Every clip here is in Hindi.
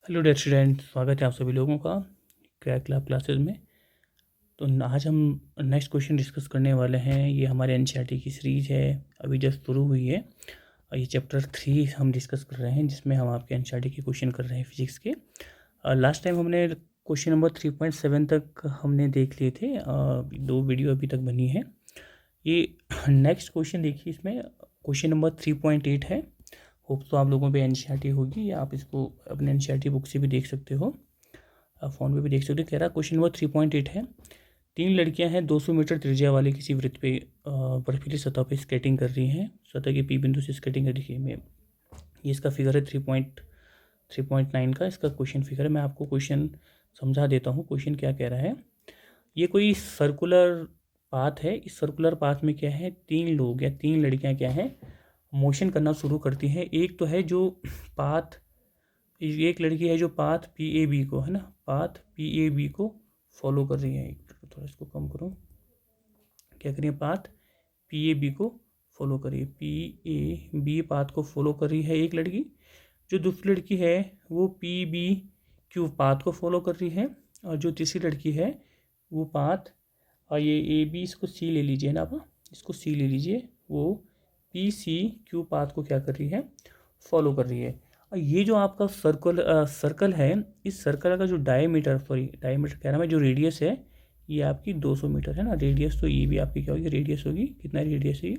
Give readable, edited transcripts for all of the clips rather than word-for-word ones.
हेलो डियर स्टूडेंट, स्वागत है आप सभी लोगों का क्रैक लैब क्लासेस में। तो आज हम नेक्स्ट क्वेश्चन डिस्कस करने वाले हैं। ये हमारे एनसीईआरटी की सीरीज़ है, अभी जस्ट शुरू हुई है और ये चैप्टर 3 हम डिस्कस कर रहे हैं, जिसमें हम आपके एनसीईआरटी के क्वेश्चन कर रहे हैं फिजिक्स के। लास्ट टाइम हमने क्वेश्चन नंबर 3.7 तक हमने देख लिए थे। 2 वीडियो अभी तक बनी है। ये नेक्स्ट क्वेश्चन देखिए, इसमें क्वेश्चन नंबर 3.8 है। होप तो आप लोगों पे एनसीईआरटी होगी, या आप इसको अपने एनसीईआरटी बुक से भी देख सकते हो, फ़ोन पे भी देख सकते हो। कह रहा क्वेश्चन नंबर 3.8 है। 3 लड़कियां हैं 200 मीटर त्रिज्या वाले किसी वृत्त पे बर्फीली सतह पे स्केटिंग कर रही हैं। सतह के पी बिंदु से स्केटिंग कर रही है। ये इसका फिगर है 3.9 का इसका क्वेश्चन फिगर है। मैं आपको क्वेश्चन समझा देता हूँ। क्वेश्चन क्या कह रहा है, ये कोई सर्कुलर पाथ है। इस सर्कुलर पाथ में क्या है, 3 लोग या 3 लड़कियां क्या है, मोशन करना शुरू करती हैं। एक तो है जो पाथ, एक लड़की है जो पाथ पी ए बी को, है ना, पाथ पी ए बी को फॉलो कर रही है। थोड़ा इसको कम करो। क्या करिए, पाथ पी ए बी को फॉलो करिए। पी ए बी पाथ को फॉलो कर रही है एक लड़की। जो दूसरी लड़की है वो पी बी क्यू पाथ को फॉलो कर रही है। और जो तीसरी लड़की है वो पाथ, और ये ए बी, इसको सी ले लीजिए ना आप, इसको सी ले लीजिए, वो पी सी क्यू पाथ को क्या कर रही है, फॉलो कर रही है। और ये जो आपका सर्कल है, इस सर्कल का जो डायमीटर कह रहा मैं, जो रेडियस है ये आपकी 200 मीटर है ना। रेडियस तो ये भी आपकी क्या होगी, रेडियस होगी। कितना रेडियस है,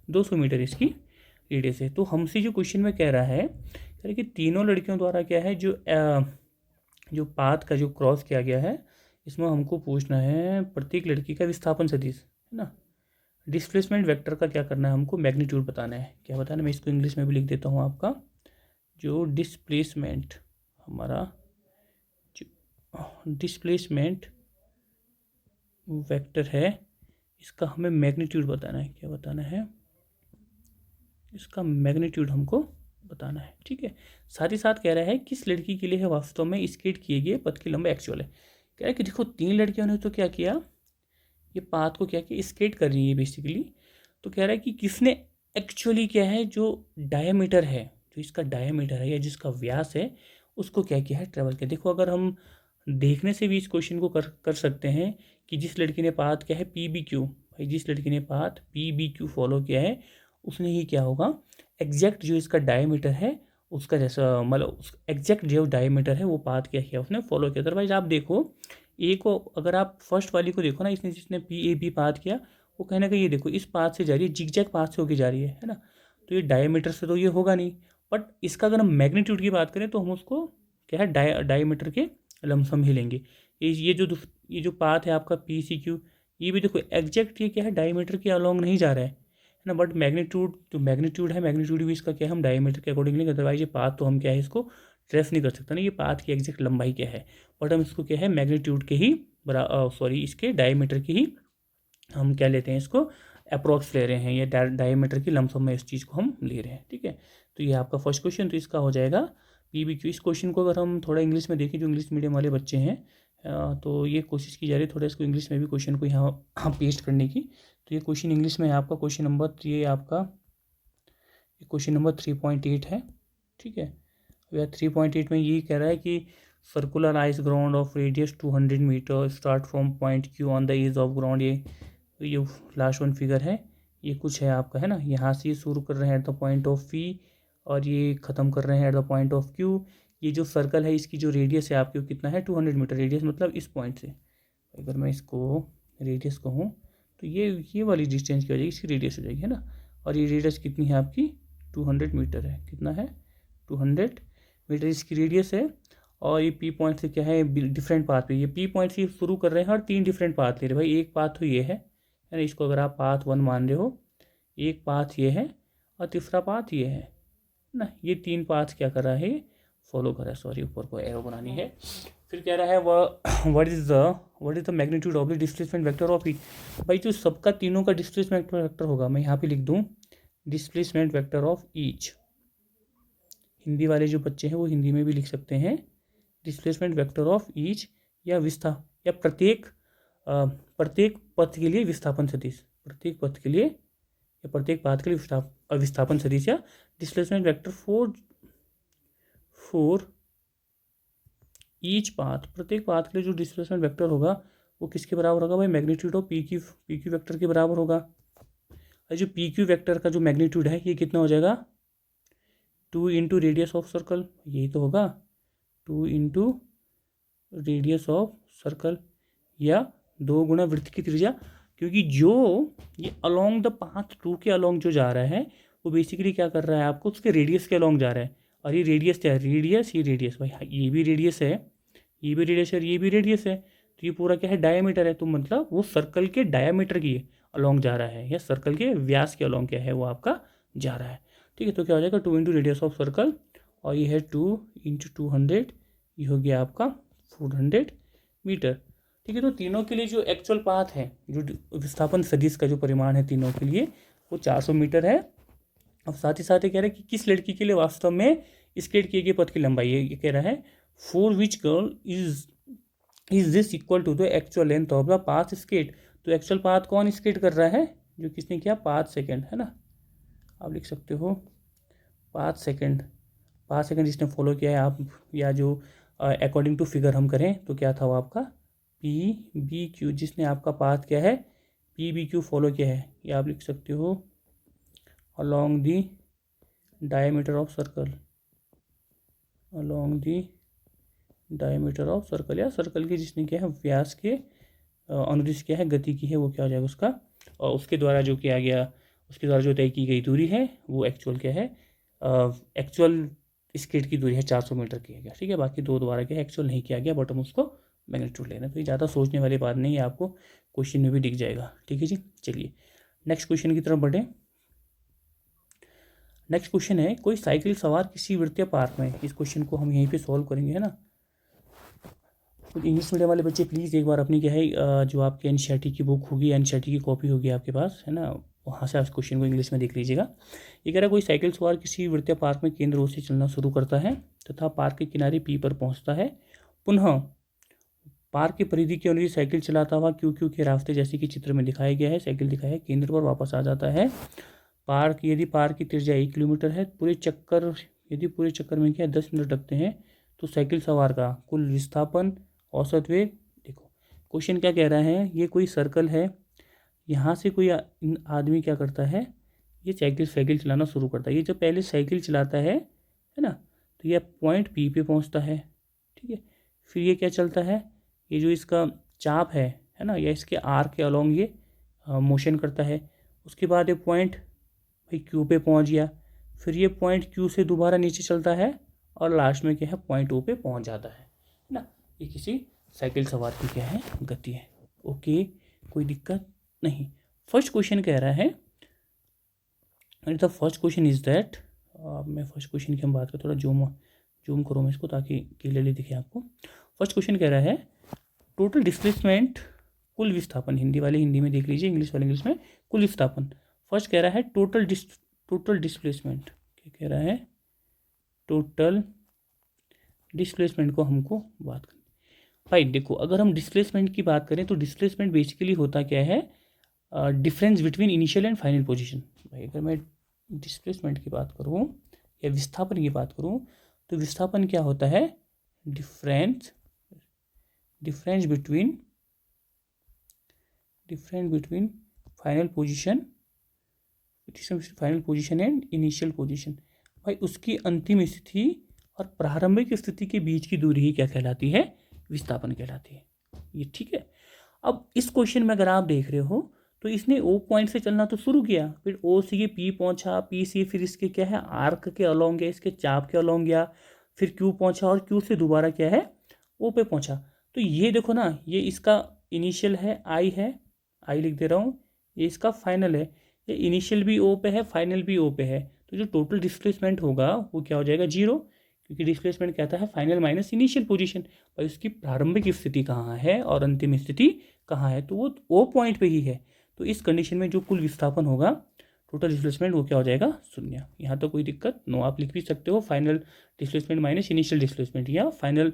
200 मीटर इसकी रेडियस है। तो हमसे जो क्वेश्चन में कह रहा है कि तीनों लड़कियों द्वारा क्या है, जो पाथ का जो क्रॉस किया गया है, इसमें हमको पूछना है प्रत्येक लड़की का विस्थापन सदिश, है ना। डिस्प्लेसमेंट वेक्टर का क्या करना है, हमको मैग्नीट्यूड बताना है। क्या बताना है, मैं इसको इंग्लिश में भी लिख देता हूँ। आपका जो डिस्प्लेसमेंट, हमारा जो डिस्प्लेसमेंट वेक्टर है, इसका हमें मैग्नीट्यूड बताना है। क्या बताना है, इसका मैग्नीट्यूड हमको बताना है। ठीक है। साथ ही साथ कह रहा है किस लड़की के लिए है वास्तव में स्केट किए गए पथ की लंबाई एक्चुअल है। कह रहा है कि देखो 3 लड़कियों ने तो क्या किया, ये पाथ को क्या किया, स्केट कर रही है बेसिकली। तो कह रहा है कि किसने एक्चुअली क्या है, जो डायमीटर है, जो इसका डायमीटर है या जिसका व्यास है, उसको क्या किया है, ट्रेवल किया। देखो अगर हम देखने से भी इस क्वेश्चन को कर सकते हैं कि जिस लड़की ने पाथ क्या है पी बी क्यू, भाई जिस लड़की ने path P B Q follow किया है, उसने ही क्या होगा, एग्जैक्ट जो इसका डायमीटर है उसका जैसा, मतलब एग्जैक्ट जो डायमीटर है वो पाथ क्या किया, उसने फॉलो किया। अदरवाइज आप देखो, ए को अगर आप फर्स्ट वाली को देखो ना, इसने जिसने पी ए बी पाथ किया, वो कहीं ना कहीं ये देखो इस पाथ से जा रही है, जिगजैग पाथ से होकर जा रही है ना। तो ये डायमीटर से तो ये होगा नहीं। बट इसका अगर हम मैग्नीट्यूड की बात करें तो हम उसको क्या है, डायमीटर के लमसम ही लेंगे। ये जो पाथ है आपका पी सी क्यू, ये भी देखो एग्जैक्ट ये क्या है, डायमीटर के अलॉन्ग नहीं जा रहा है ना। बट मैग्नीट्यूड जो मैग्नीट्यूड है, मैग्नीट्यूड भी इसका क्या है, हम डायमीटर के अकॉर्डिंग लेंगे। अदरवाइज ये पाथ तो हम क्या है, इसको ट्रेस नहीं कर सकते ना, ये पाथ की एग्जैक्ट लंबाई क्या है। बट हम इसको क्या है, मैग्नीट्यूड के ही इसके डायमीटर की ही हम क्या लेते हैं, इसको अप्रॉक्स ले रहे हैं, या डायमीटर की लमसम में इस चीज़ को हम ले रहे हैं। ठीक है। तो ये आपका फर्स्ट क्वेश्चन, तो इसका हो जाएगा पी बी क्यू। इस क्वेश्चन को अगर हम थोड़ा इंग्लिश में देखें, जो इंग्लिश मीडियम वाले बच्चे हैं, तो ये कोशिश की जा रही है थोड़ा इसको इंग्लिश में भी क्वेश्चन को यहाँ पेस्ट करने की। तो ये क्वेश्चन इंग्लिश में है आपका, क्वेश्चन नंबर, ये आपका क्वेश्चन नंबर 3.8 है। ठीक है। अब यार 3.8 में ये कह रहा है कि circular ice ground of radius 200 metre start from point Q on the edge of ground. ये लास्ट वन फिगर है, ये कुछ है आपका, है ना। यहाँ से शुरू कर रहे हैं at the point of P, और ये ख़त्म कर रहे हैं at the point of Q. ये जो सर्कल है इसकी जो रेडियस है आपकी, वो कितना है, 200 मीटर रेडियस, मतलब इस पॉइंट से अगर मैं इसको रेडियस कहूँ तो ये वाली डिस्टेंस की हो जाएगी, इसकी रेडियस हो जाएगी, है ना। और ये रेडियस कितनी है आपकी, 200 मीटर है। कितना है, 200 मीटर इसकी रेडियस है। और ये पी पॉइंट से क्या है, डिफरेंट पाथ पे, ये पी पॉइंट से शुरू कर रहे हैं और 3 डिफरेंट पाथ ले रहे हैं। भाई एक पाथ तो ये है ना, इसको अगर आप पाथ 1 मान रहे हो, एक पाथ ये है और तीसरा पाथ ये है ना। ये 3 पाथ क्या कर रहा है, फॉलो कर रहा है। सॉरी, ऊपर को एरो बनानी है। फिर कह रहा है वह what is the magnitude of the displacement vector of each. भाई जो सबका तीनों का डिस्प्लेसमेंट वेक्टर होगा, मैं यहाँ पे लिख दूँ displacement vector of each. Hindi वाले जो बच्चे हैं वो हिंदी में भी लिख सकते हैं डिस्प्लेसमेंट वेक्टर ऑफ ईच, या या प्रत्येक पथ के लिए विस्थापन सदिश, प्रत्येक पथ के लिए या प्रत्येक पाथ के लिए विस्थापन सदिश, या displacement vector for each path, प्रत्येक पाथ के लिए जो डिस्प्लेसमेंट वेक्टर होगा वो किसके बराबर होगा भाई, magnitude of P Q vector के बराबर होगा। और जो पी क्यू वेक्टर का जो मैग्नीट्यूड है ये कितना हो जाएगा, 2 इंटू रेडियस ऑफ सर्कल, यही तो होगा 2 इंटू रेडियस ऑफ सर्कल, या 2 गुना वृत्त की त्रिज्या, क्योंकि जो ये अलोंग द पाथ 2 के अलोंग जो जा रहा है वो बेसिकली क्या कर रहा है आपको, उसके रेडियस के अलोंग जा रहा है। और ये रेडियस क्या है, रेडियस, ये रेडियस भाई, ये भी रेडियस है, ये भी रेडियस है, ये भी रेडियस है, तो ये पूरा क्या है, डायमीटर है। तो मतलब वो सर्कल के डायमीटर की अलोंग जा रहा है, या सर्कल के व्यास के अलोंग क्या है वो आपका जा रहा है। ठीक है, तो क्या हो जाएगा 2 इंटू रेडियस ऑफ सर्कल, और ये है 2 इंटू 200, ये हो गया आपका 400 मीटर। ठीक है, तो तीनों के लिए जो एक्चुअल पाथ है, जो विस्थापन सदिश का जो परिमाण है तीनों के लिए वो 400 मीटर है। अब साथ ही साथ ये कह रहा है कि किस लड़की के लिए वास्तव में स्केट किए गए पथ की लंबाई है, ये कह रहा है for which girl is this equal to the actual length of the path skate. तो एक्चुअल पाथ कौन स्केट कर रहा है, जो किसने किया, पाथ सेकेंड, है ना, आप लिख सकते हो पाथ सेकेंड, पाथ सेकेंड जिसने फॉलो किया है आप, या जो अकॉर्डिंग टू फिगर हम करें तो क्या था वो आपका पी बी क्यू, जिसने आपका पाथ क्या है पी बी क्यू फॉलो किया है, ये आप लिख सकते हो along the diameter of circle, along the diameter of circle, या सर्कल के जिसने क्या है व्यास के अनुदिश क्या है गति की है, वो क्या हो जाएगा उसका, और उसके द्वारा जो किया गया, उसके द्वारा जो तय की गई दूरी है वो एक्चुअल क्या है, एक्चुअल स्केट की दूरी है 400 मीटर किया गया। ठीक है, बाकी दो द्वारा क्या एक्चुअल नहीं किया गया, बट हम उसको मैग्नीट्यूड लेना, तो ये ज़्यादा सोचने वाली बात नहीं है, आपको क्वेश्चन में भी दिख जाएगा। ठीक है जी, चलिए नेक्स्ट क्वेश्चन की तरफ बढ़ें। नेक्स्ट क्वेश्चन है, कोई साइकिल सवार किसी वृत्तीय पार्क में, इस क्वेश्चन को हम यहीं पे सॉल्व करेंगे, है ना। तो इंग्लिश मीडियम वाले बच्चे प्लीज़ एक बार अपनी क्या है जो आपके एनसीईआरटी की बुक होगी, एनसीईआरटी की कॉपी होगी आपके पास, है ना, वहाँ से आप क्वेश्चन को इंग्लिश में देख लीजिएगा। ये कह रहा है कोई साइकिल सवार किसी वृत्तीय पार्क में केंद्र ओर से चलना शुरू करता है तथा पार्क के किनारे पी पर पहुँचता है, पुनः पार्क की परिधि के अनुसार साइकिल चलाता हुआ क्यू क्यू के रास्ते जैसे कि चित्र में दिखाया गया है साइकिल दिखाया है, केंद्र पर वापस आ जाता है। पार्क, यदि पार्क की त्रिज्या 1 किलोमीटर है, पूरे चक्कर, यदि पूरे चक्कर में क्या 10 मिनट लगते हैं, तो साइकिल सवार का कुल विस्थापन, औसत वेग, देखो क्वेश्चन क्या कह रहा है, ये कोई सर्कल है, यहाँ से कोई आदमी क्या करता है, ये साइकिल चलाना शुरू करता है। ये जब पहले साइकिल चलाता है ना, तो ये पॉइंट पी पे पहुँचता है। ठीक है, फिर ये क्या चलता है, ये जो इसका चाप है ना, या इसके आर के अलोंग ये मोशन करता है। उसके बाद ये पॉइंट भाई क्यू पे पहुंच गया, फिर ये पॉइंट क्यू से दोबारा नीचे चलता है और लास्ट में क्या है पॉइंट ओ पे पहुंच जाता है ना। ये किसी साइकिल सवार की क्या है गति है। ओके, कोई दिक्कत नहीं। फर्स्ट क्वेश्चन कह रहा है, the first question is that, मैं फर्स्ट क्वेश्चन की हम बात करें, थोड़ा जूम करूँ मैं इसको ताकि क्लियरली दिखे आपको। फर्स्ट क्वेश्चन कह रहा है टोटल डिस्प्लेसमेंट, कुल विस्थापन, हिंदी वाले हिंदी में देख लीजिए, इंग्लिश वाले इंग्लिश में, कुल विस्थापन। फर्स्ट कह रहा है टोटल डिस्प्लेसमेंट, क्या कह रहा है, टोटल डिस्प्लेसमेंट को हमको बात करनी। भाई देखो, अगर हम डिस्प्लेसमेंट की बात करें तो डिस्प्लेसमेंट बेसिकली होता क्या है, difference between initial and final position. भाई अगर मैं डिस्प्लेसमेंट की बात करूँ या विस्थापन की बात करूँ, तो विस्थापन क्या होता है, difference between final position and initial position. भाई उसकी अंतिम स्थिति और प्रारंभिक स्थिति के बीच की दूरी ही क्या कहलाती है, विस्थापन कहलाती है। ये ठीक है। अब इस क्वेश्चन में अगर आप देख रहे हो तो इसने ओ पॉइंट से चलना तो शुरू किया, फिर ओ से ये पी पहुंचा, पी से फिर इसके क्या है आर्क के अलोंग गया, इसके चाप के अलोंग गया, फिर क्यू पहुंचा और क्यू से दोबारा क्या है ओ पे पहुंचा। तो ये देखो ना, ये इसका इनिशियल है, आई लिख दे रहा हूँ, ये इसका फाइनल है, ये इनिशियल भी ओ पे है, फाइनल भी ओ पे है। तो जो टोटल डिस्प्लेसमेंट होगा वो क्या हो जाएगा, 0, क्योंकि डिस्प्लेसमेंट कहता है फाइनल माइनस इनिशियल पोजीशन। और उसकी प्रारंभिक स्थिति कहाँ है और अंतिम स्थिति कहाँ है, तो वो ओ पॉइंट पे ही है। तो इस कंडीशन में जो कुल विस्थापन होगा, टोटल डिस्प्लेसमेंट, वो क्या हो जाएगा, 0। यहाँ तो कोई दिक्कत नो, आप लिख भी सकते हो final displacement minus initial displacement, या फाइनल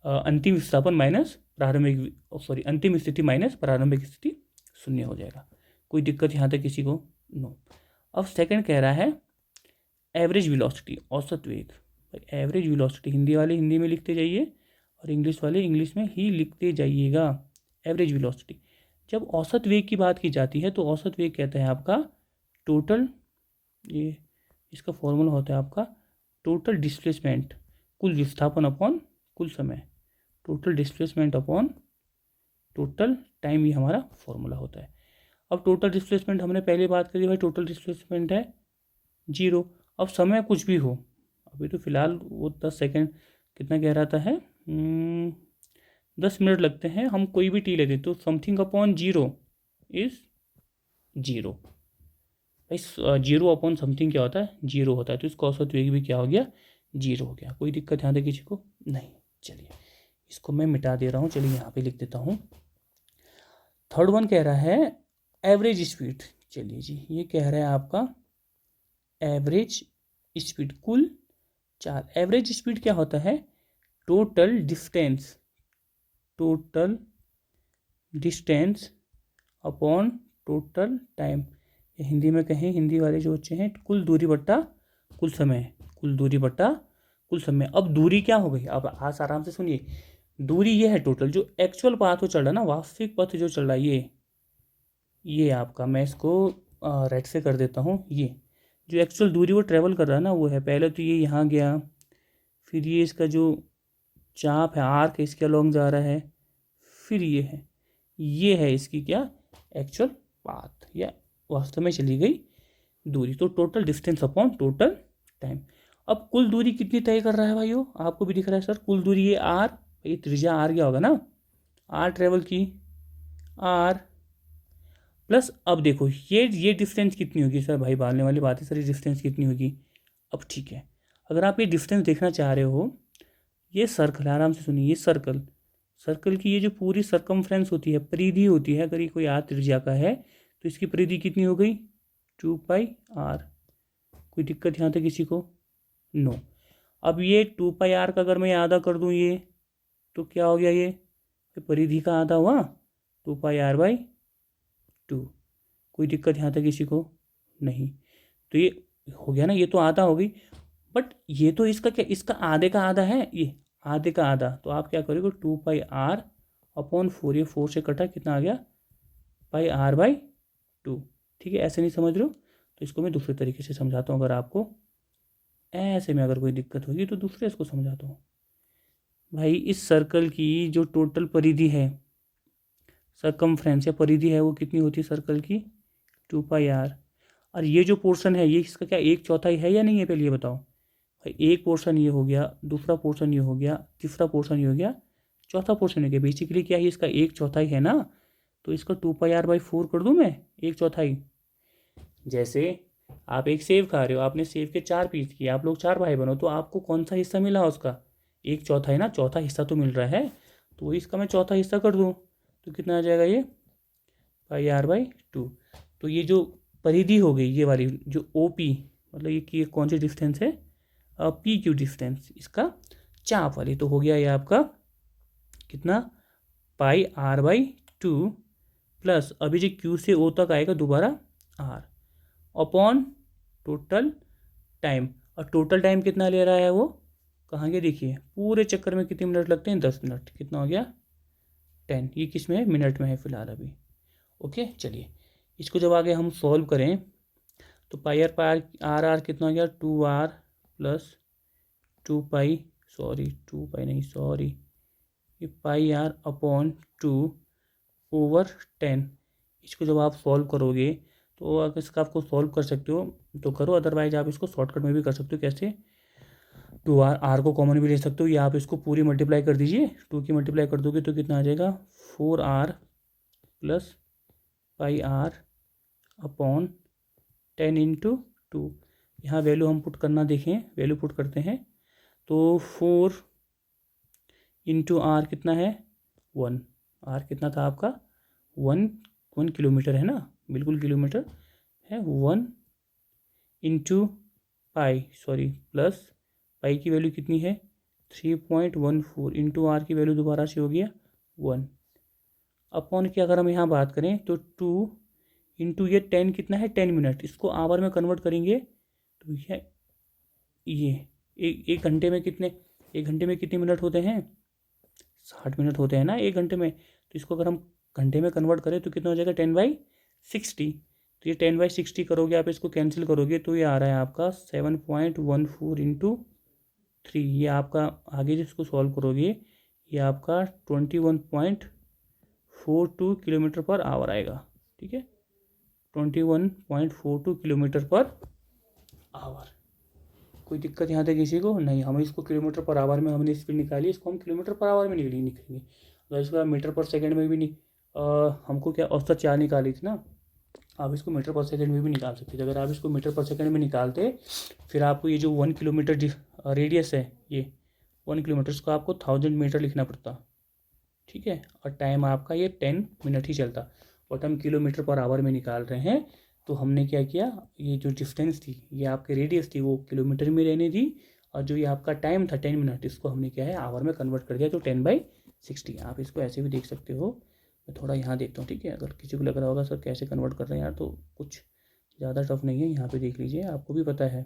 अंतिम विस्थापन माइनस अंतिम स्थिति माइनस प्रारंभिक स्थिति 0 हो जाएगा। कोई दिक्कत यहाँ तक किसी को, नो। अब सेकंड कह रहा है एवरेज वेलोसिटी, औसत वेग। एवरेज वेलोसिटी हिंदी वाले हिंदी में लिखते जाइए और इंग्लिश वाले इंग्लिश में ही लिखते जाइएगा। एवरेज वेलोसिटी, जब औसत वेग की बात की जाती है तो औसत वेग कहता है आपका टोटल, ये इसका फॉर्मूला होता है आपका टोटल डिस्प्लेसमेंट, कुल विस्थापन अपॉन कुल समय, total displacement upon total time, ये हमारा फॉर्मूला होता है। अब टोटल डिस्प्लेसमेंट हमने पहले बात करी भाई, टोटल डिस्प्लेसमेंट है 0। अब समय कुछ भी हो, अभी तो फिलहाल वो 10 सेकेंड कितना कह रहा है 10 मिनट लगते हैं, हम कोई भी टी लेते तो समथिंग अपॉन 0 इज़ 0। भाई 0 अपॉन समथिंग क्या होता है 0 होता है, तो इसका औसत वेग भी क्या हो गया 0 हो गया। कोई दिक्कत यहाँ तक किसी को नहीं। चलिए इसको मैं मिटा दे रहा हूँ, चलिए यहाँ पे लिख देता हूँ। थर्ड वन कह रहा है एवरेज स्पीड। चलिए जी, ये कह रहा है आपका एवरेज स्पीड, कुल 4। एवरेज स्पीड क्या होता है total distance, total distance upon total time. Hindi में कहें, हिंदी वाले जो बच्चे हैं, कुल दूरी बट्टा कुल समय, कुल दूरी बट्टा कुल समय। अब दूरी क्या हो गई, अब आज आराम से सुनिए, दूरी ये है टोटल, जो एक्चुअल पाथ चल रहा है ना, वास्तविक पथ जो चल रहा है, ये आपका, मैं इसको रेड से कर देता हूँ। ये जो एक्चुअल दूरी वो ट्रेवल कर रहा है ना, वो है, पहले तो ये यहाँ गया, फिर ये इसका जो चाप है आर्क इसके अलॉन्ग जा रहा है, फिर ये है इसकी क्या एक्चुअल पाथ या वास्तव में चली गई दूरी। तो total distance upon total time. अब कुल दूरी कितनी तय कर रहा है भाइयों, आपको भी दिख रहा है सर, कुल दूरी ये आर, ये त्रिज्या आर क्या होगा ना, आर ट्रेवल की, आर प्लस, अब देखो ये डिस्टेंस कितनी होगी सर, भाई बालने वाली बात है सर, ये डिस्टेंस कितनी होगी। अब ठीक है, अगर आप ये डिस्टेंस देखना चाह रहे हो, ये सर्कल, आराम से सुनिए, ये सर्कल की ये जो पूरी सरकमफ्रेंस होती है, परिधि होती है, अगर ये कोई आर त्रिज्या का है तो इसकी परिधि कितनी हो गई 2πr। कोई दिक्कत यहाँ तक किसी को नो। अब ये 2πr का अगर मैं आधा कर दूँ ये, तो क्या हो गया, ये परिधि का आधा हुआ 2πr/2। कोई दिक्कत यहाँ तक किसी को नहीं, तो ये हो गया ना, ये तो आधा हो गई, बट ये तो इसका क्या, इसका आधे का आधा है, ये आधे का आधा, तो आप क्या करोगे 2πr/4, ये 4 से कटा कितना आ गया πr/2। ठीक है, ऐसे नहीं समझ रहे हो तो इसको मैं दूसरे तरीके से समझाता हूँ, अगर आपको ऐसे में अगर कोई दिक्कत होगी तो दूसरे इसको समझाता हूँ। भाई इस सर्कल की जो टोटल परिधि है, सरकमफ्रेंस या परिधि है, वो कितनी होती है सर्कल की 2πr। और ये जो पोर्शन है ये इसका क्या 1/4 है या नहीं है, पहले ये बताओ भाई। एक पोर्शन ये हो गया, दूसरा पोर्शन ये हो गया, तीसरा पोर्शन ये हो गया, चौथा पोर्शन हो गया। बेसिकली क्या है, इसका 1/4 है ना, तो इसका 2πr/4 कर दूँ मैं 1/4। जैसे आप एक सेब खा रहे हो, आपने सेब के 4 पीस किए, आप लोग 4 भाई बनो, तो आपको कौन सा हिस्सा मिला उसका 1/4 है ना, चौथा हिस्सा तो मिल रहा है, तो वही इसका मैं चौथा हिस्सा कर दूँ तो कितना आ जाएगा ये πr/2। तो ये जो परिधि हो गई ये वाली जो OP, मतलब ये कि कौन सी डिस्टेंस है PQ डिस्टेंस, इसका चाप वाली, तो हो गया ये आपका कितना πr/2 प्लस अभी जो Q से O तक आएगा दोबारा R अपॉन टोटल टाइम। और टोटल टाइम कितना ले रहा है वो, कहाँ गया देखिए, पूरे चक्कर में कितने मिनट लगते हैं 10 मिनट, कितना हो गया 10, ये किस में है मिनट में है फिलहाल अभी। ओके चलिए इसको जब आगे हम सॉल्व करें तो πr/r कितना हो गया 2r प्लस 2π, ये πr/2/10। इसको जब आप सॉल्व करोगे तो अगर इसका आपको सॉल्व कर सकते हो तो करो, अदरवाइज आप इसको शॉर्टकट में भी कर सकते हो। कैसे, 2r को कॉमन भी ले सकते हो, या आप इसको पूरी मल्टीप्लाई कर दीजिए, 2 की मल्टीप्लाई कर दोगे तो कितना आ जाएगा 4r प्लस πr/10 × 2। यहाँ वैल्यू हम पुट करना देखें, वैल्यू पुट करते हैं तो 4 × r कितना है 1, r कितना था आपका 1 किलोमीटर है ना, बिल्कुल किलोमीटर है। 1 × प्लस पाई की वैल्यू कितनी है 3.14 इंटू आर की वैल्यू दोबारा से हो गया 1 अपॉन की अगर हम यहाँ बात करें तो 2 इंटू ये 10 कितना है 10 मिनट, इसको आवर में कन्वर्ट करेंगे तो ये एक घंटे में कितने मिनट होते हैं 60 मिनट होते हैं ना 1 घंटे में, तो इसको अगर हम घंटे में कन्वर्ट करें तो कितना हो जाएगा 10/60। तो ये 10/60 करोगे आप, इसको कैंसिल करोगे तो ये आ रहा है आपका 7.14 इंटू 3। ये आपका आगे जिसको सॉल्व करोगे ये आपका 21.42 किलोमीटर पर आवर आएगा। ठीक है, 21.42 किलोमीटर पर आवर। कोई दिक्कत यहाँ तक किसी को नहीं? हम इसको किलोमीटर पर आवर में हमने स्पीड निकाली, इसको हम किलोमीटर पर आवर में निकलेंगे। अगर इसको मीटर पर सेकंड में भी नहीं, हमको क्या औसत 4 निकाली थी ना, आप इसको मीटर पर सेकंड में भी निकाल सकते थे। अगर आप इसको मीटर पर सेकंड में निकालते फिर आपको ये जो 1 किलोमीटर रेडियस है, ये 1 किलोमीटर, इसको आपको 1000 मीटर लिखना पड़ता। ठीक है, और टाइम आपका ये 10 मिनट ही चलता, बट हम किलोमीटर पर आवर में निकाल रहे हैं। तो हमने क्या किया, ये जो डिस्टेंस थी, ये आपकी रेडियस थी, वो किलोमीटर में रहने दी, और जो ये आपका टाइम था 10 मिनट, इसको हमने क्या है आवर में कन्वर्ट कर दिया, तो 10/60। आप इसको ऐसे भी देख सकते हो। मैं थोड़ा यहाँ देखता हूँ। ठीक है, अगर किसी को लग रहा होगा सर कैसे कन्वर्ट कर रहे हैं यार, तो कुछ ज़्यादा टफ नहीं है, यहाँ पे देख लीजिए, आपको भी पता है।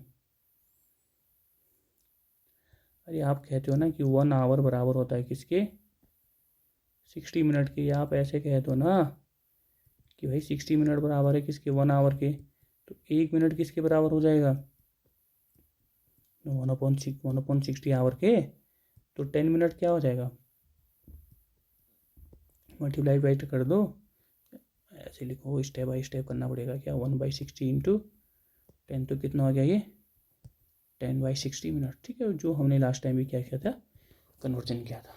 अरे आप कहते हो ना कि 1 आवर बराबर होता है किसके, 60 मिनट के। या आप ऐसे कहते हो ना कि भाई 60 मिनट बराबर है किसके, 1 आवर के, तो 1 मिनट किसके बराबर हो जाएगा, 1/60 आवर के, तो 10 मिनट क्या हो जाएगा, मल्टीप्लाई बाई कर दो, ऐसे लिखो, स्टेप बाई स्टेप करना पड़ेगा। क्या 1/60 इंटू 10, तो कितना हो गया ये 10/60 मिनट। ठीक है, जो हमने लास्ट टाइम भी क्या किया था, कन्वर्जन किया था।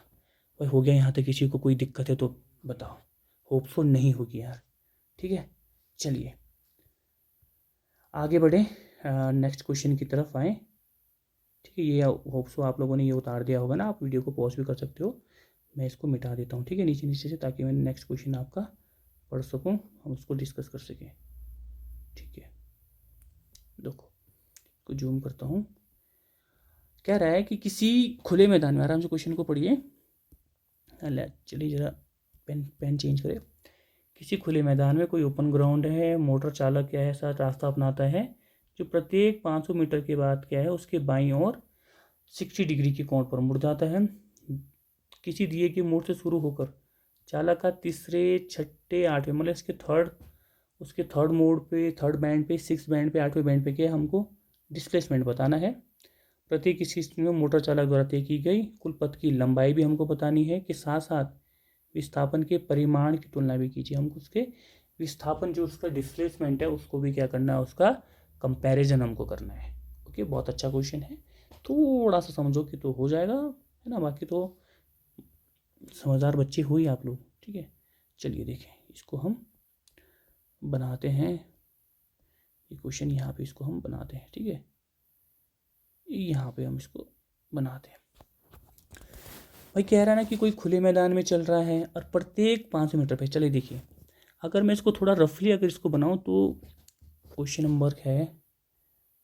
भाई हो गया यहाँ तक? किसी को कोई दिक्कत है तो बताओ, होप सो नहीं होगी यार। ठीक है, चलिए आगे बढ़े, नेक्स्ट क्वेश्चन की तरफ आएँ। ठीक है, ये होप सो आप लोगों ने ये उतार दिया होगा ना, आप वीडियो को पॉज भी कर सकते हो। मैं इसको मिटा देता हूँ, ठीक है, नीचे नीचे से, ताकि मैं नेक्स्ट क्वेश्चन आपका पढ़ सकूँ, हम उसको डिस्कस कर सकें। ठीक है, देखो को जूम करता हूँ। कह रहा है कि किसी खुले मैदान में, आराम से क्वेश्चन को पढ़िए, चलिए ज़रा पेन चेंज करें। किसी खुले मैदान में कोई ओपन ग्राउंड है, मोटर चालक क्या है ऐसा रास्ता अपनाता है जो प्रत्येक 500 मीटर के बाद क्या है उसके बाईं ओर 60 डिग्री के कोण पर मुड़ जाता है। किसी दिए के मोड़ से शुरू होकर चालक का तीसरे, छठे, आठवें, मतलब उसके थर्ड मोड पे, थर्ड बैंड पे, सिक्स बैंड पे, आठवें बैंड पे क्या हमको डिस्प्लेसमेंट बताना है। प्रत्येक इस स्थिति में मोटर चालक द्वारा तय की गई कुल पथ की लंबाई भी हमको बतानी है, कि साथ साथ विस्थापन के परिमाण की तुलना भी कीजिए। हमको उसके विस्थापन जो उसका डिस्प्लेसमेंट है उसको भी क्या करना है, उसका कंपैरिजन हमको करना है। ओके, बहुत अच्छा क्वेश्चन है, थोड़ा सा समझो कि तो हो जाएगा, है ना, बाकी तो समझदार बच्चे हो ही आप लोग। ठीक है, चलिए देखें, इसको हम बनाते हैं, ये क्वेश्चन यहाँ पे इसको हम बनाते हैं। ठीक है, यहाँ पे हम इसको बनाते हैं। भाई कह रहा है ना कि कोई खुले मैदान में चल रहा है और प्रत्येक 500 मीटर पे, चलिए देखिए, अगर मैं इसको थोड़ा रफली अगर इसको बनाऊँ तो क्वेश्चन नंबर है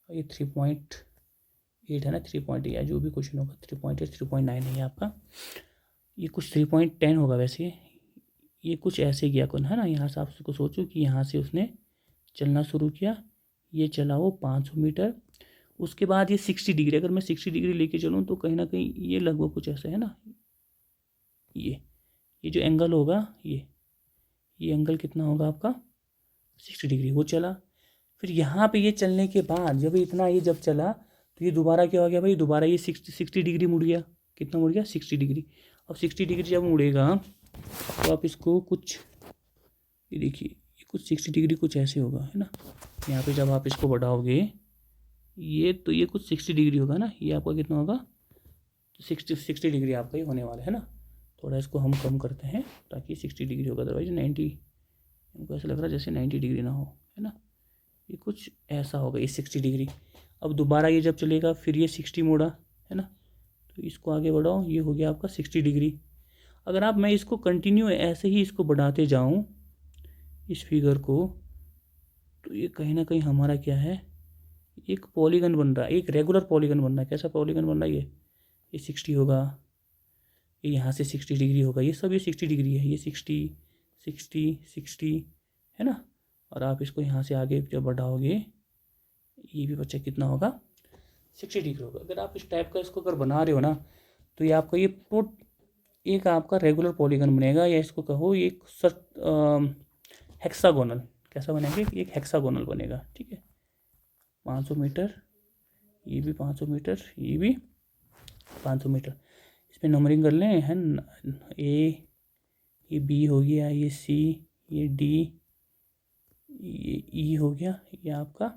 ये 3.8 है ना, 3.8 या जो भी क्वेश्चन होगा, 3.8 3.9 है आपका, ये कुछ 3.10 होगा वैसे, ये कुछ ऐसे गया कौन, है ना। यहाँ से आप उसको सोचो कि यहाँ से उसने चलना शुरू किया, ये चला वो 500 मीटर, उसके बाद ये 60 डिग्री, अगर मैं 60 डिग्री लेके चलूँ तो कहीं ना कहीं ये लगभग कुछ ऐसा है ना, ये जो एंगल होगा, ये एंगल कितना होगा आपका 60 डिग्री, वो चला। फिर यहाँ पे ये चलने के बाद जब इतना ये जब चला तो ये दोबारा क्या हो गया भाई, दोबारा ये 60 डिग्री मुड़ गया। कितना मुड़ गया, 60 डिग्री। अब 60 डिग्री जब मुड़ेगा तो आप इसको कुछ, ये देखिए, ये कुछ 60 डिग्री कुछ ऐसे होगा, है ना। यहाँ पे जब आप इसको बढ़ाओगे ये, तो ये कुछ 60 डिग्री होगा ना, ये आपका कितना होगा, 60 डिग्री आपका ये होने वाला है ना। थोड़ा इसको हम कम करते हैं ताकि 60 डिग्री होगा, अदरवाइज 90, हमको ऐसा लग रहा है जैसे 90 डिग्री ना हो, है ना। ये कुछ ऐसा होगा, ये 60 डिग्री। अब दोबारा ये जब चलेगा फिर ये 60 मोड़ा, है ना, तो इसको आगे बढ़ाओ, ये हो गया आपका 60 डिग्री। अगर आप, मैं इसको कंटिन्यू ऐसे ही इसको बढ़ाते जाऊँ इस फिगर को, तो ये कहीं ना कहीं हमारा क्या है, एक पॉलीगन बन रहा है, एक रेगुलर पॉलीगन बन रहा है। कैसा पॉलीगन बन रहा है, ये 60 होगा, ये यहाँ से 60 डिग्री होगा, ये सब ये 60 डिग्री है, ये 60 60 60, है ना। और आप इसको यहाँ से आगे जब बढ़ाओगे ये भी बच्चा कितना होगा, 60 डिग्री होगा। अगर आप इस टाइप का इसको अगर बना रहे हो ना, तो ये आपका ये एक आपका रेगुलर पॉलीगन बनेगा, या इसको कहो एक हेक्सागोनल, कैसा बनेगा, एक हेक्सागोनल बनेगा, ठीक है। 500 मीटर, ये भी 500 मीटर, ये भी 500 मीटर। इसमें नंबरिंग कर लें, है ए, ये बी हो गया, ये सी, ये डी, ये ई हो गया, ये आपका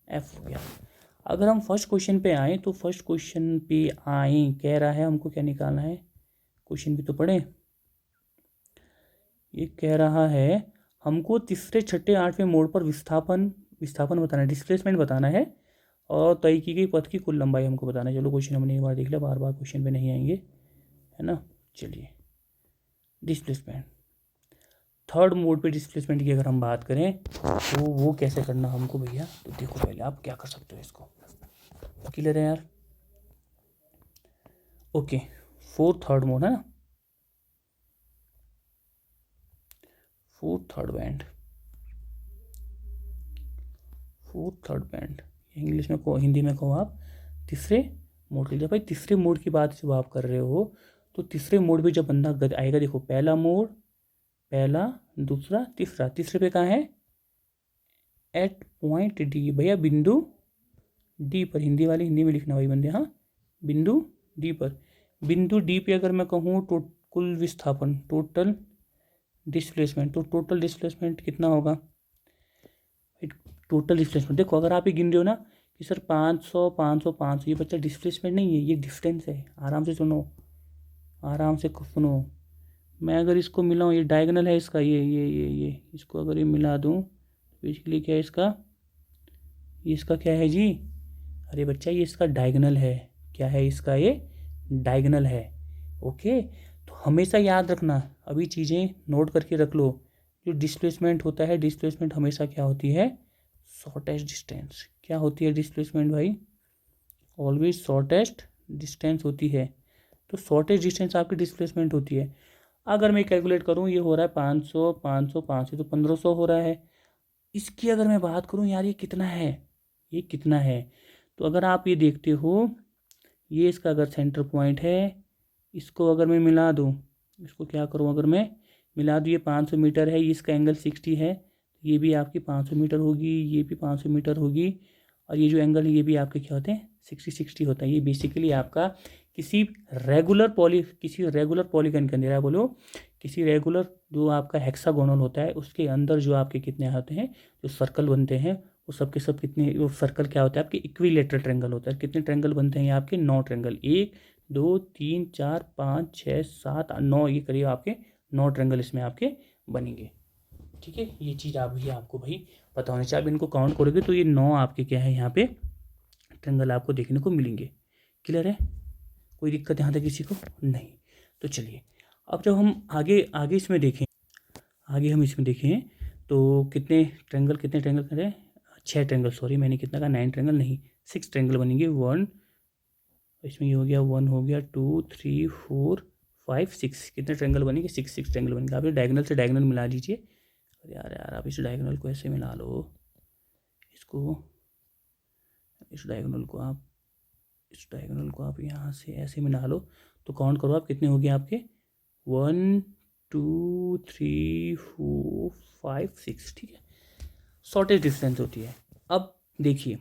एफ हो गया। अगर हम फर्स्ट क्वेश्चन पे आए तो फर्स्ट क्वेश्चन पे आए, कह रहा है हमको क्या निकालना है, क्वेश्चन भी तो पढ़े। ये कह रहा है हमको तीसरे छठे आठवें मोड़ पर विस्थापन बताना है, डिस्प्लेसमेंट बताना है, और तय की गई पथ की कुल लंबाई हमको बताना है। चलो क्वेश्चन हमने एक बार देख लिया, बार बार क्वेश्चन पे नहीं आएंगे, है ना। चलिए, डिस्प्लेसमेंट थर्ड मोड पे डिस्प्लेसमेंट की अगर हम बात करें तो वो कैसे करना हमको भैया, तो देखो पहले आप क्या कर सकते हो, इसको क्लियर है यार। ओके, फोर्थ थर्ड मोड है ना, फोर्थ थर्ड बैंड, इंग्लिश में कहो, हिंदी में कहो आप तीसरे मोड के लिए। भाई तीसरे मोड की बात जब आप कर रहे हो तो तीसरे मोड पे जब बंदा आएगा, देखो पहला मोड, पहला, दूसरा, तीसरा, तीसरे पे कहाँ है, एट पॉइंट डी, भैया बिंदु डी पर, हिंदी वाले हिंदी में लिखना भाई बंदे, हाँ, बिंदु डी पर। बिंदु डी पे अगर मैं कहूँ तो कुल विस्थापन, टोटल डिस्प्लेसमेंट, तो टोटल डिस्प्लेसमेंट कितना होगा, टोटल डिस्प्लेसमेंट देखो, अगर आप ये गिन रहे हो ना कि सर 500 500 500, ये बच्चा डिस्प्लेसमेंट नहीं है, ये डिस्टेंस है। आराम से सुनो, आराम से सुनो, मैं अगर इसको मिलाऊँ, ये डायगोनल है इसका, ये इसको अगर ये मिला दूँ तो बेसिकली क्या है इसका, ये इसका क्या है जी, अरे बच्चा ये इसका डायगोनल है, क्या है इसका, ये डायगोनल है। ओके, तो हमेशा याद रखना, अभी चीज़ें नोट करके रख लो, जो डिस्प्लेसमेंट होता है, डिस्प्लेसमेंट हमेशा क्या होती है, शॉर्टेस्ट डिस्टेंस। क्या होती है डिस्प्लेसमेंट भाई, ऑलवेज शॉर्टेस्ट डिस्टेंस होती है। तो शॉर्टेस्ट डिस्टेंस आपकी डिस्प्लेसमेंट होती है। अगर मैं कैलकुलेट करूँ, ये हो रहा है 500 500 500, तो 1500 हो रहा है। इसकी अगर मैं बात करूँ यार, ये कितना है, ये कितना है, तो अगर आप ये देखते हो, ये इसका अगर सेंटर पॉइंट है, इसको अगर मैं मिला दूँ, इसको क्या करूँ, अगर मैं मिला दूँ, ये 500 मीटर है, इसका एंगल 60 है, ये भी आपकी 500 मीटर होगी, ये भी 500 मीटर होगी, और ये जो एंगल है ये भी आपके क्या होते हैं, 60 होता है। ये बेसिकली आपका किसी रेगुलर पॉलीगन के अंदर है, बोलो किसी रेगुलर जो आपका हेक्सागोनल होता है उसके अंदर जो आपके कितने होते हैं, जो सर्कल बनते हैं वो सब के सब कितने, वो सर्कल क्या होता है आपके इक्विलेटरल ट्रायंगल होता है। कितने ट्रायंगल बनते हैं ये आपके, 9 ट्रायंगल, 1 2 3 4 5 6 7 9, ये करीब आपके 9 ट्रायंगल इसमें आपके बनेंगे। ठीक है, ये चीज़ आप भी आपको भाई पता होनी चाहिए। आप इनको काउंट करोगे तो ये 9 आपके क्या है यहाँ पे ट्रायंगल आपको देखने को मिलेंगे। क्लियर है, कोई दिक्कत यहाँ तक किसी को नहीं। तो चलिए, अब जब हम आगे इसमें देखें, आगे हम इसमें देखें तो कितने ट्रायंगल करें, 6 ट्रायंगल, सॉरी मैंने कितना कहा, 9 ट्रायंगल नहीं, 6 ट्रायंगल बनेंगे। 1, इसमें ये हो गया 1 हो गया, 2 3 4 5 6, कितने ट्रायंगल बनेंगे, 6 ट्रायंगल बनेंगे। आप डायगोनल से डायगोनल मिला लीजिए। अरे यार आप इस डायगोनल को ऐसे मिला लो, इसको, इस डायगोनल को आप यहाँ से ऐसे मिला लो, तो काउंट करो आप कितने हो गए आपके, 1 2 3 4 5 6। ठीक है, शॉर्टेस्ट डिस्टेंस होती है। अब देखिए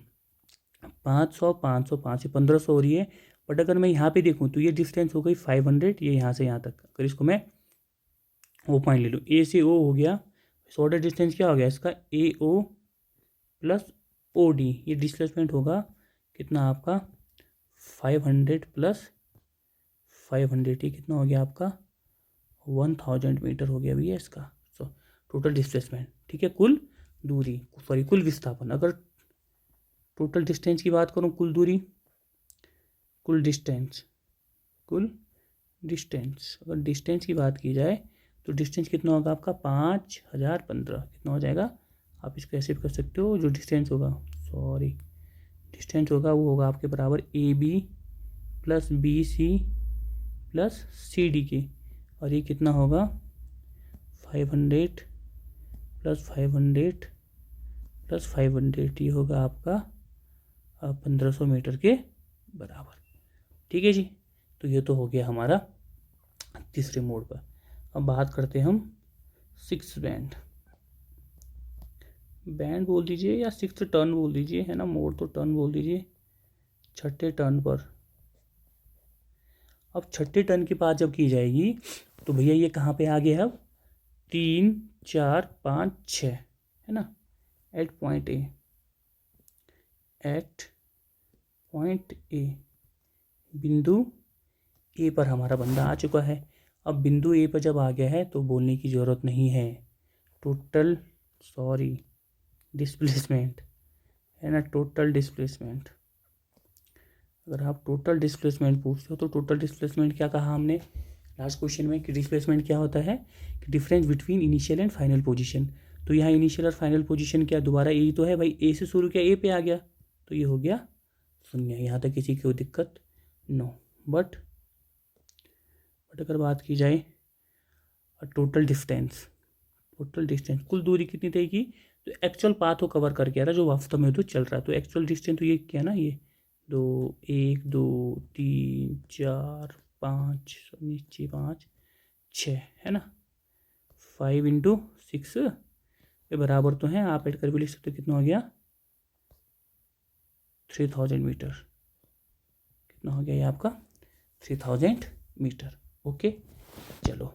500 500 500 1500 हो रही है, बट अगर मैं यहाँ पे देखूँ तो ये डिस्टेंस हो गई 500, ये यहाँ से यहाँ तक। अगर इसको मैं वो पॉइंट ले लूँ, ए से ओ हो गया, शॉर्टेस्ट डिस्टेंस क्या हो गया इसका, ए ओ प्लस ओ डी, ये डिस्प्लेसमेंट होगा कितना आपका, 500 प्लस 500, ये कितना हो गया आपका, 1000 मीटर हो गया भैया इसका। सो टोटल डिस्प्लेसमेंट, ठीक है, कुल दूरी, सॉरी कुल विस्थापन। अगर टोटल डिस्टेंस की बात करूँ, कुल दूरी, कुल डिस्टेंस, अगर डिस्टेंस की बात की जाए तो डिस्टेंस कितना होगा आपका, 5015, कितना हो जाएगा, आप इसको ऐसे भी कर सकते हो, जो डिस्टेंस होगा, डिस्टेंस होगा वो होगा आपके बराबर A B plus B C plus C D के, और ये कितना होगा 500 प्लस 500 प्लस 500, ये होगा आपका 1500 मीटर के बराबर। ठीक है जी, तो ये तो हो गया हमारा तीसरे मोड पर। अब बात करते हैं हम 6th बैंड। बैंड बोल दीजिए या 6th टर्न बोल दीजिए, है ना, मोड तो टर्न बोल दीजिए। छठे टर्न पर, अब छठे टर्न की बात जब की जाएगी तो भैया ये कहाँ पे आ गया, अब 3 4 5 6, है ना, एट पॉइंट ए, बिंदु ए पर हमारा बंदा आ चुका है। अब बिंदु ए पर जब आ गया है तो बोलने की ज़रूरत नहीं है, टोटल डिस्प्लेसमेंट, है ना, टोटल डिस्प्लेसमेंट। अगर आप टोटल डिस्प्लेसमेंट पूछते हो तो टोटल डिस्प्लेसमेंट क्या कहा हमने लास्ट क्वेश्चन में कि डिस्प्लेसमेंट क्या होता है कि difference between initial and final position. तो यहाँ इनिशियल और फाइनल पोजीशन क्या दोबारा ए तो है भाई, ए से शुरू किया ए पे आ गया तो ये हो गया 0। यहाँ तक किसी की कोई दिक्कत नो। बट अगर बात की जाए टोटल डिस्टेंस कुल दूरी कितनी तय की, तो एक्चुअल पाथ को कवर करके आ रहा है जो वास्तव में तो चल रहा है। तो एक्चुअल डिस्टेंस तो ये क्या ना, ये 2 1 2 3 4 5 नीचे 5 6, है ना, 5 × 6 ये बराबर तो है, आप ऐड कर भी लिख सकते हो, कितना हो गया 3000 मीटर। कितना हो गया ये आपका 3000 मीटर। ओके चलो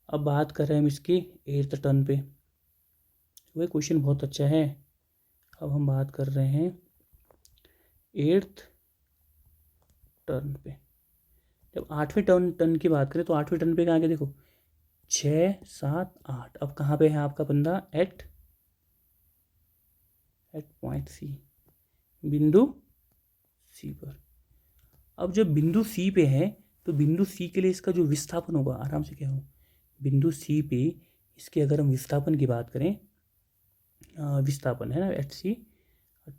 अब बात कर रहे हैं हम इसके 8th टर्न पे। वह क्वेश्चन बहुत अच्छा है। अब हम बात कर रहे हैं 8th टर्न पे। जब 8वें टर्न की बात करें तो 8वें टर्न पे कहाँ गया, देखो 6 7 8। अब कहाँ पे है आपका बंदा, एट पॉइंट सी, बिंदु सी पर। अब जब बिंदु सी पे है तो बिंदु सी के लिए इसका जो विस्थापन होगा, आराम से क्या हो, बिंदु सी पे इसके अगर हम विस्थापन की बात करें, विस्थापन है ना एट सी,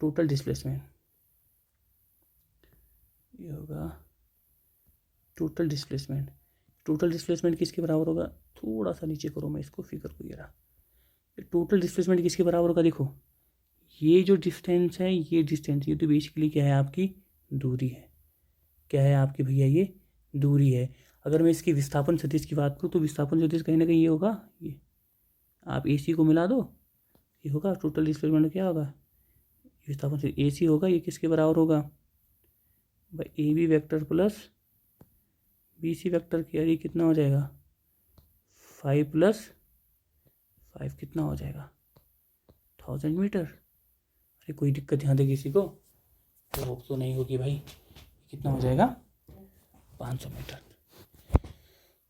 टोटल डिस्प्लेसमेंट ये होगा टोटल डिस्प्लेसमेंट किसके बराबर होगा, थोड़ा सा नीचे करो मैं इसको फिगर को, ये रहा। टोटल डिस्प्लेसमेंट किसके बराबर होगा, देखो ये जो डिस्टेंस है, ये डिस्टेंस, ये तो बेसिकली क्या है आपकी दूरी है। क्या है आपकी भैया, ये दूरी है। अगर मैं इसकी विस्थापन सदिश की बात करूँ तो विस्थापन सदिश कहीं ना कहीं ये होगा, ये आप ए सी को मिला दो, ये होगा टोटल डिस्प्लेसमेंट, क्या होगा विस्थापन सदिश ए सी होगा। ये किसके बराबर होगा भाई, A B vector plus B C vector की, ये कितना हो जाएगा 5 + 5 कितना हो जाएगा 1000 मीटर। अरे कोई दिक्कत यहाँ दे किसी को, तो नहीं होगी भाई, कितना हो जाएगा 500 मीटर।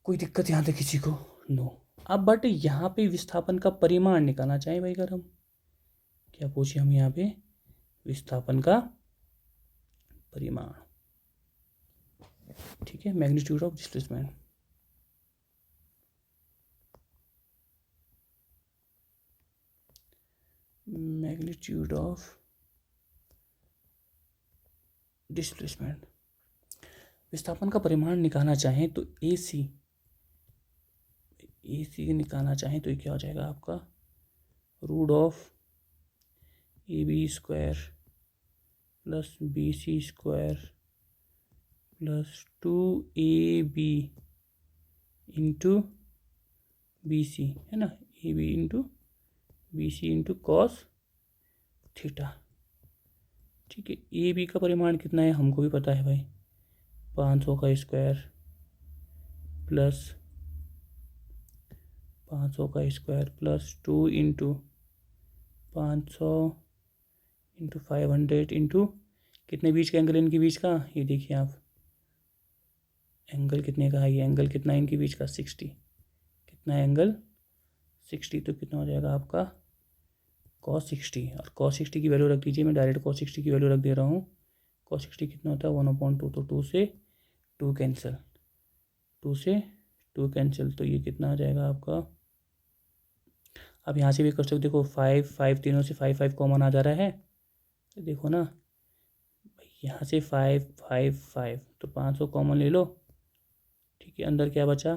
कोई दिक्कत यहाँ तक किसी को नो। अब बट यहाँ पे विस्थापन का परिमाण निकालना चाहें भाई, अगर हम क्या पूछे, हम यहाँ पे विस्थापन का परिमाण, ठीक है, magnitude of displacement. Magnitude of displacement, विस्थापन का परिमाण निकालना चाहें तो ए सी निकालना चाहें तो ये क्या हो जाएगा आपका √of AB² + BC² + 2AB × BC, है ना, AB × BC × cos थीटा। ठीक है, AB का परिमाण कितना है हमको भी पता है भाई, 500 का स्क्वायर प्लस 500 का स्क्वायर प्लस 2 × 500 × 500 × कितने बीच का एंगल इनके बीच का, ये देखिए आप एंगल कितने का है, ये एंगल कितना है इनके बीच का 60, कितना है एंगल 60। तो कितना हो जाएगा आपका cos 60, और cos 60 की वैल्यू रख दीजिए, मैं डायरेक्ट cos 60 की वैल्यू रख दे रहा हूँ। cos 60 कितना होता है 1/2, तो 2 से 2 कैंसिल, 2 से 2 कैंसिल, तो ये कितना आ जाएगा आपका। अब यहाँ से भी कर सकते, देखो 5 5 तीनों से 5 5 कॉमन आ जा रहा है, तो देखो ना यहाँ से 5 5 5, तो 500 कॉमन ले लो, ठीक है, अंदर क्या बचा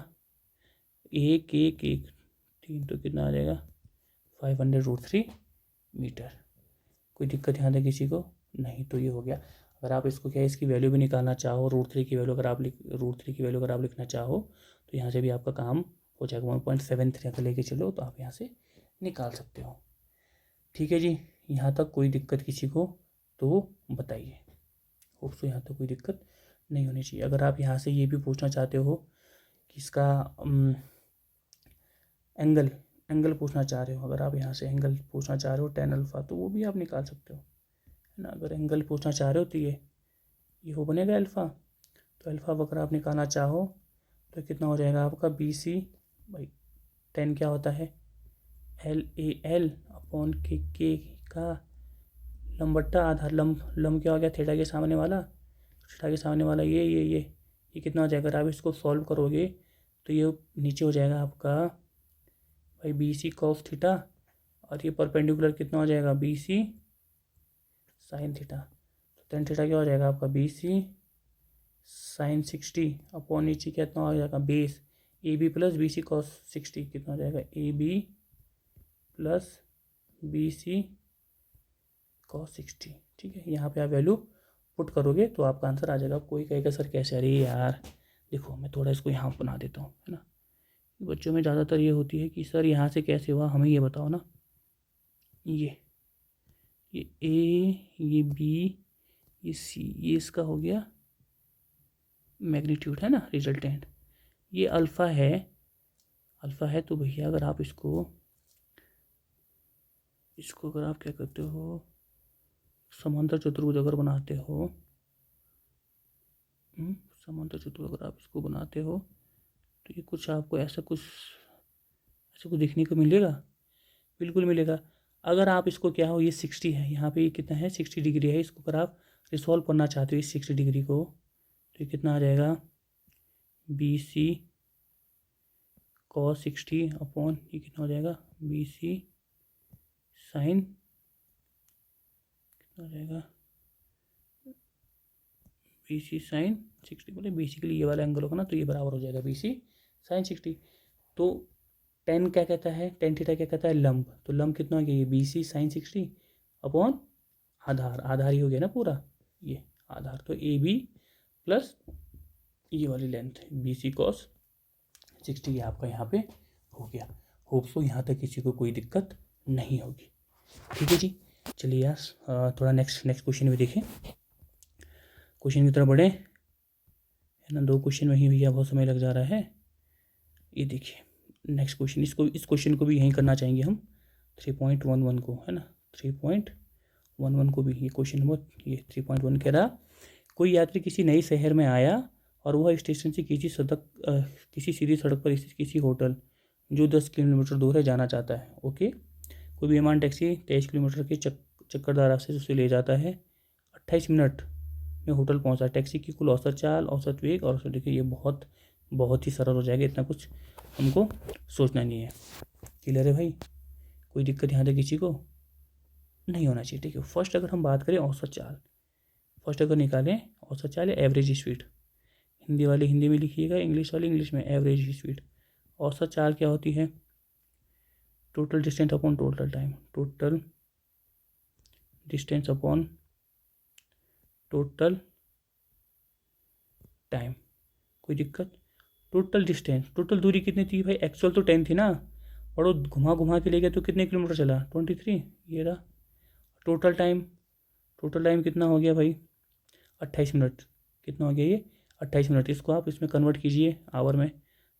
1 1 1 3, तो कितना आ जाएगा 500 √3 मीटर। कोई दिक्कत यहाँ तक किसी को नहीं, तो ये हो गया। अगर आप इसको क्या है इसकी वैल्यू भी निकालना चाहो, √3 की वैल्यू अगर आप लिखना चाहो तो यहाँ से भी आपका काम हो जाएगा। 1.73 अगर लेके चलो तो आप यहाँ से निकाल सकते हो। ठीक है जी, यहाँ तक कोई दिक्कत किसी को तो बताइए। होप सो यहाँ तक कोई दिक्कत नहीं होनी चाहिए। अगर आप यहाँ से ये भी पूछना चाहते हो कि इसका एंगल पूछना चाह रहे हो, अगर आप यहाँ से एंगल पूछना चाह रहे हो tan अल्फ़ा, तो वो भी आप निकाल सकते हो, है ना। अगर एंगल पूछना चाह रहे हो तो ये हो बनेगा अल्फ़ा। तो अल्फ़ा अगर आप निकालना चाहो तो कितना हो जाएगा आपका BC भाई, tan क्या होता है LAL अपॉन के का लंबट्टा आधार, लंब क्या हो गया थीटा के सामने वाला, ये कितना हो जाएगा। अगर आप इसको सॉल्व करोगे तो ये नीचे हो जाएगा आपका भाई BC कॉस थीटा, और ये परपेंडिकुलर कितना हो जाएगा BC साइन थीटा। तो टेन थीटा क्या हो जाएगा आपका BC साइन 60 अपॉन नीचे कितना हो जाएगा base AB plus BC cos 60, कितना हो जाएगा AB प्लस BC कॉस 60। ठीक है, यहाँ पे आप वैल्यू पुट करोगे तो आपका आंसर आ जाएगा। कोई कहेगा सर कैसे, अरे यार देखो मैं थोड़ा इसको यहाँ बना देता हूँ, है ना। बच्चों में ज़्यादातर ये होती है कि सर यहाँ से कैसे हुआ, हमें ये बताओ ना। ये A, ये B, ये C, ये इसका हो गया मैग्नीट्यूड, है ना, रिजल्टेंट। ये अल्फ़ा है तो भैया अगर आप इसको अगर आप क्या करते हो, समांतर चतुर्भुज अगर बनाते हो, समांतर चतुर्भुज अगर आप इसको बनाते हो तो ये कुछ आपको ऐसा कुछ देखने को मिलेगा, बिल्कुल मिलेगा। अगर आप इसको क्या हो, ये 60 है, यहाँ पे ये कितना है 60 डिग्री है, इसको अगर आप रिसॉल्व करना चाहते हो इस 60 डिग्री को, तो ये कितना आ जाएगा BC cos 60 अपॉन ये कितना हो जाएगा BC साइन कितना हो जाएगा BC साइन 60, बोले बेसिकली ये वाला एंगल होगा ना, तो ये बराबर हो जाएगा BC साइन 60। तो tan क्या कहता है, tan थीटा क्या कहता है लंब, तो लंब कितना हो गया ये BC साइन 60 अपॉन आधार ही हो गया ना पूरा, ये आधार। तो AB प्लस ये वाली लेंथ BC कॉस 60 ये आपका यहाँ पे हो गया। होप सो यहाँ तक किसी को कोई दिक्कत नहीं होगी। ठीक है जी, चलिए यार थोड़ा नेक्स्ट क्वेश्चन में देखें, क्वेश्चन की तरफ बढ़े, है ना। 2 क्वेश्चन में ही भैया बहुत समय लग जा रहा है। ये देखिए नेक्स्ट क्वेश्चन, इस क्वेश्चन को भी यहीं करना चाहेंगे हम 3.11 को, है ना, 3.11 को भी। ये क्वेश्चन नंबर ये 3.1 कह रहा, कोई यात्री किसी नए शहर में आया और वह स्टेशन से किसी सीधी सड़क पर स्थित किसी होटल जो 10 किलोमीटर दूर है जाना चाहता है। ओके, कोई विमान टैक्सी 23 किलोमीटर के चक्करदार रास्ते से उसे ले जाता है। 28 मिनट में होटल पहुंचा। टैक्सी की कुल औसत चाल, औसत वेग और औसत, देखिए ये बहुत ही सरल हो जाएगा, इतना कुछ हमको सोचना नहीं है। क्लियर है भाई, कोई दिक्कत यहाँ तक किसी को नहीं होना चाहिए। ठीक है, फर्स्ट अगर हम बात करें औसत चाल, फर्स्ट अगर निकालें औसत चाल या एवरेज स्पीड, हिंदी वाले हिंदी में लिखिएगा, इंग्लिश वाले इंग्लिश में, एवरेज स्पीड। औसत चाल क्या होती है, total distance upon total time, total distance upon total time. कोई दिक्कत, टोटल डिस्टेंस, टोटल दूरी कितनी थी भाई, एक्चुअल तो 10 थी ना, और वो घुमा के ले गया तो कितने किलोमीटर चला 23, ये रहा। टोटल टाइम कितना हो गया भाई 28 मिनट, कितना हो गया ये 28 मिनट। इसको आप इसमें कन्वर्ट कीजिए आवर में,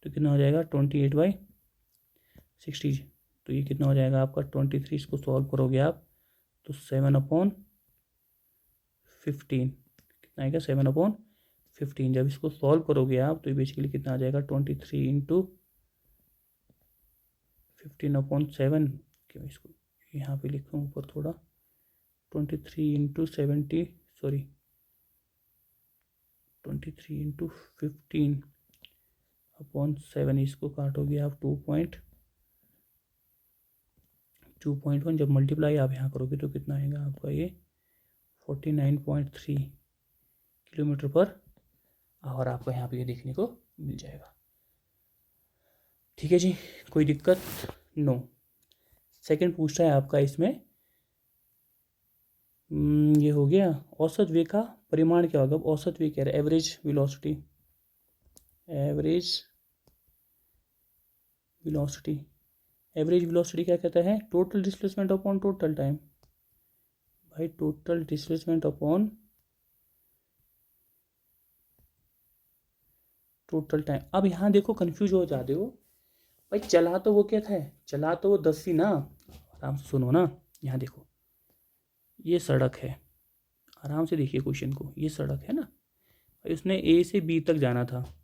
तो कितना हो जाएगा 28/60, तो ये कितना हो जाएगा आपका 23। इसको सॉल्व करोगे आप तो 7/15 कितना आएगा 7/15। जब इसको सॉल्व करोगे आप तो ये बेसिकली कितना आ जाएगा 23 × 15/7। क्यों इसको यहाँ पे लिखूँ ऊपर थोड़ा, 23 × 70 सॉरी 23 × 15/7, इसको काटोगे आप 2.1। जब मल्टीप्लाई आप यहाँ करोगे तो कितना आएगा आपका ये 49.3 किलोमीटर पर आवर आपको यहाँ पे ये देखने को मिल जाएगा। ठीक है जी, कोई दिक्कत नो। सेकंड पूछता है आपका इसमें ये हो गया। औसत वेग का परिमाण क्या होगा? औसत वेग क्या है? Average velocity, average velocity, average velocity क्या कहता है? Total displacement upon total time. भाई total displacement upon total time. अब यहाँ देखो कंफ्यूज हो जाते हो भाई, चला तो वो क्या था, चला तो वो 10 ही ना। आराम से सुनो ना, यहाँ देखो ये सड़क है, आराम से देखिए क्वेश्चन को, ये सड़क है ना भाई, उसने ए से बी तक जाना था,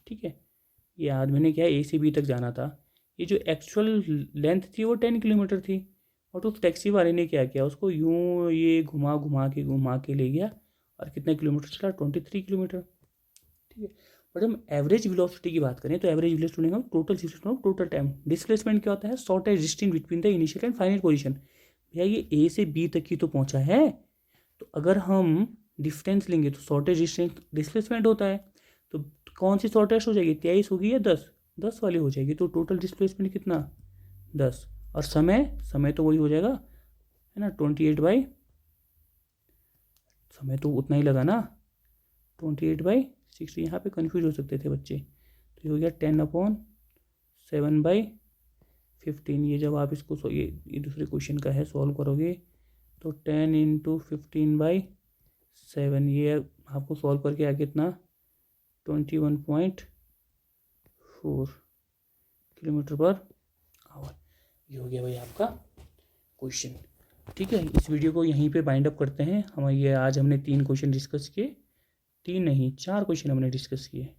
ठीक है। ये आदमी ने क्या, ए से बी तक जाना था। ये जो एक्चुअल लेंथ थी वो 10 किलोमीटर थी, और उस टैक्सी वाले ने क्या किया, उसको यूं ये घुमा के ले गया, और कितने किलोमीटर चला? 23 किलोमीटर, ठीक है। बट हम एवरेज वेलोसिटी की बात करें तो एवरेज वेलोसिटी का total displacement total time. Displacement क्या होता है? Shortage distance between the initial and final position. भैया ये ए से बी तक ही तो पहुंचा है, तो अगर हम डिस्टेंस लेंगे तो शॉर्टेज डिस्टेंस डिस्प्लेसमेंट होता है, तो कौन सी शॉर्टेस्ट हो जाएगी? 23 होगी या 10? 10 वाली हो जाएगी, तो टोटल डिस्प्लेसमेंट कितना? 10। और समय, समय तो वही हो जाएगा है ना, 28 समय तो उतना ही लगा ना, 28/60। यहाँ पे कंफ्यूज हो सकते थे बच्चे, तो ये हो गया 10/7/15। ये जब आप इसको ये दूसरे क्वेश्चन का है, सॉल्व करोगे तो 10 × 15/7, ये आपको सॉल्व करके आ कितना? 21.4 किलोमीटर पर आवर। ये हो गया भाई आपका क्वेश्चन, ठीक है। इस वीडियो को यहीं पे बाइंड अप करते हैं। हम ये आज हमने 3 क्वेश्चन डिस्कस किए, 3 नहीं 4 क्वेश्चन हमने डिस्कस किए,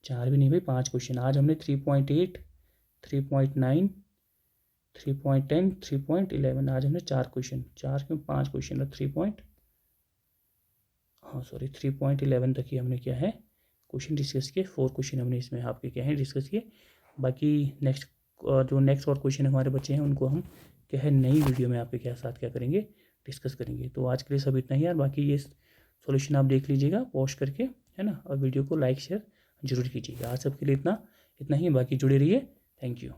4 भी नहीं भाई 5 क्वेश्चन। आज हमने 3.8, 3.9, 3.10, 3.11, आज हमने 4 क्वेश्चन, 4 क्यों 5 क्वेश्चन, 3.11 तक ही हमने क्या है क्वेश्चन डिस्कस किए। 4 क्वेश्चन हमने इसमें आपके क्या है डिस्कस किए। बाकी नेक्स्ट जो नेक्स्ट और क्वेश्चन हमारे बच्चे हैं उनको हम क्या है नई वीडियो में आपके क्या साथ क्या करेंगे, डिस्कस करेंगे। तो आज के लिए सब इतना ही यार, बाकी ये सॉल्यूशन आप देख लीजिएगा पॉज करके, है ना, और वीडियो को लाइक शेयर जरूर कीजिएगा। आज सबके लिए इतना ही, बाकी जुड़े रहिए। Thank you.